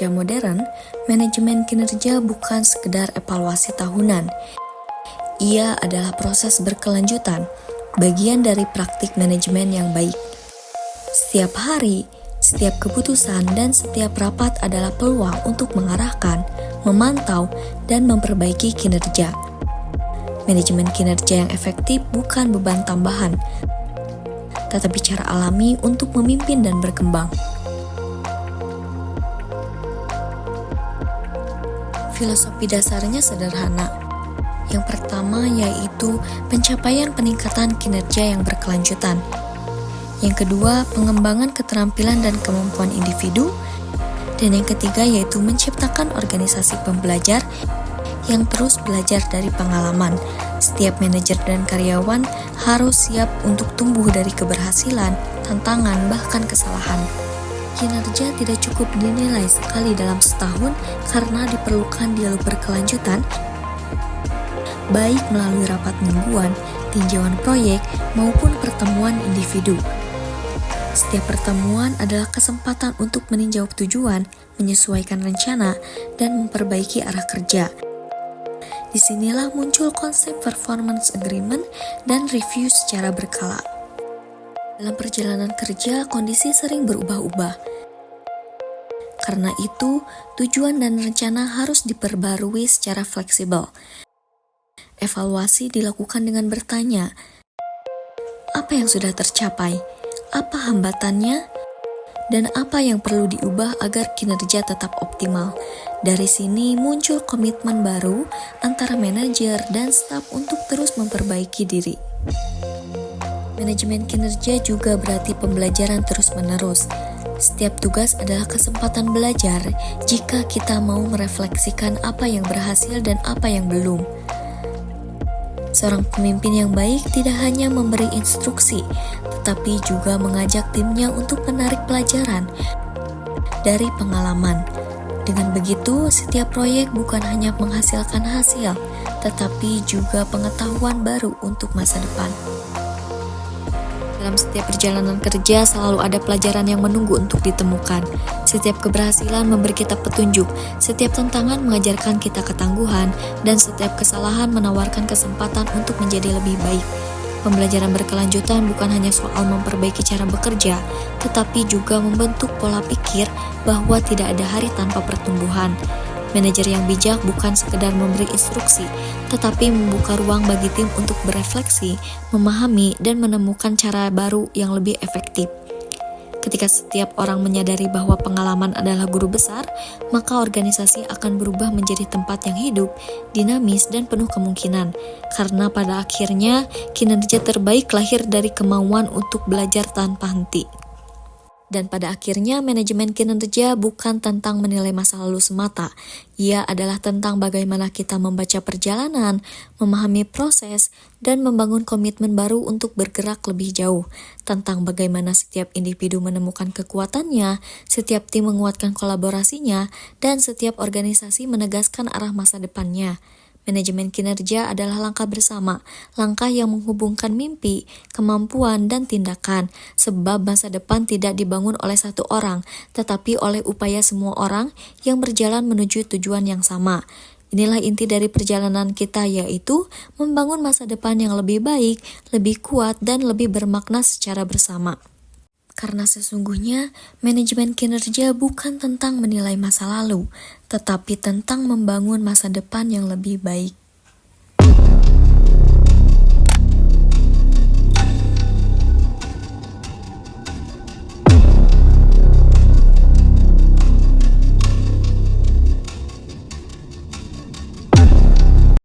kerja modern, manajemen kinerja bukan sekedar evaluasi tahunan. Ia adalah proses berkelanjutan, bagian dari praktik manajemen yang baik. Setiap hari, setiap keputusan, dan setiap rapat adalah peluang untuk mengarahkan, memantau, dan memperbaiki kinerja. Manajemen kinerja yang efektif bukan beban tambahan, tetapi cara alami untuk memimpin dan berkembang. Filosofi dasarnya sederhana. Yang pertama yaitu pencapaian peningkatan kinerja yang berkelanjutan. Yang kedua, pengembangan keterampilan dan kemampuan individu. Dan yang ketiga yaitu menciptakan organisasi pembelajar yang terus belajar dari pengalaman. Setiap manajer dan karyawan harus siap untuk tumbuh dari keberhasilan, tantangan, bahkan kesalahan. Kinerja tidak cukup dinilai sekali dalam setahun karena diperlukan dialog berkelanjutan, baik melalui rapat mingguan, tinjauan proyek, maupun pertemuan individu. Setiap pertemuan adalah kesempatan untuk meninjau tujuan, menyesuaikan rencana, dan memperbaiki arah kerja. Disinilah muncul konsep performance agreement dan review secara berkala. Dalam perjalanan kerja, kondisi sering berubah-ubah. Karena itu, tujuan dan rencana harus diperbarui secara fleksibel. Evaluasi dilakukan dengan bertanya, apa yang sudah tercapai, apa hambatannya, dan apa yang perlu diubah agar kinerja tetap optimal. Dari sini muncul komitmen baru antara manajer dan staf untuk terus memperbaiki diri. Manajemen kinerja juga berarti pembelajaran terus-menerus. Setiap tugas adalah kesempatan belajar jika kita mau merefleksikan apa yang berhasil dan apa yang belum. Seorang pemimpin yang baik tidak hanya memberi instruksi, tetapi juga mengajak timnya untuk menarik pelajaran dari pengalaman. Dengan begitu, setiap proyek bukan hanya menghasilkan hasil, tetapi juga pengetahuan baru untuk masa depan. Dalam setiap perjalanan kerja selalu ada pelajaran yang menunggu untuk ditemukan. Setiap keberhasilan memberi kita petunjuk, setiap tantangan mengajarkan kita ketangguhan, dan setiap kesalahan menawarkan kesempatan untuk menjadi lebih baik. Pembelajaran berkelanjutan bukan hanya soal memperbaiki cara bekerja, tetapi juga membentuk pola pikir bahwa tidak ada hari tanpa pertumbuhan. Manajer yang bijak bukan sekedar memberi instruksi, tetapi membuka ruang bagi tim untuk berefleksi, memahami, dan menemukan cara baru yang lebih efektif. Ketika setiap orang menyadari bahwa pengalaman adalah guru besar, maka organisasi akan berubah menjadi tempat yang hidup, dinamis, dan penuh kemungkinan. Karena pada akhirnya, kinerja terbaik lahir dari kemauan untuk belajar tanpa henti. Dan pada akhirnya, manajemen kinerja bukan tentang menilai masa lalu semata. Ia adalah tentang bagaimana kita membaca perjalanan, memahami proses, dan membangun komitmen baru untuk bergerak lebih jauh. Tentang bagaimana setiap individu menemukan kekuatannya, setiap tim menguatkan kolaborasinya, dan setiap organisasi menegaskan arah masa depannya. Manajemen kinerja adalah langkah bersama, langkah yang menghubungkan mimpi, kemampuan, dan tindakan, sebab masa depan tidak dibangun oleh satu orang, tetapi oleh upaya semua orang yang berjalan menuju tujuan yang sama. Inilah inti dari perjalanan kita, yaitu membangun masa depan yang lebih baik, lebih kuat, dan lebih bermakna secara bersama. Karena sesungguhnya, manajemen kinerja bukan tentang menilai masa lalu, tetapi tentang membangun masa depan yang lebih baik.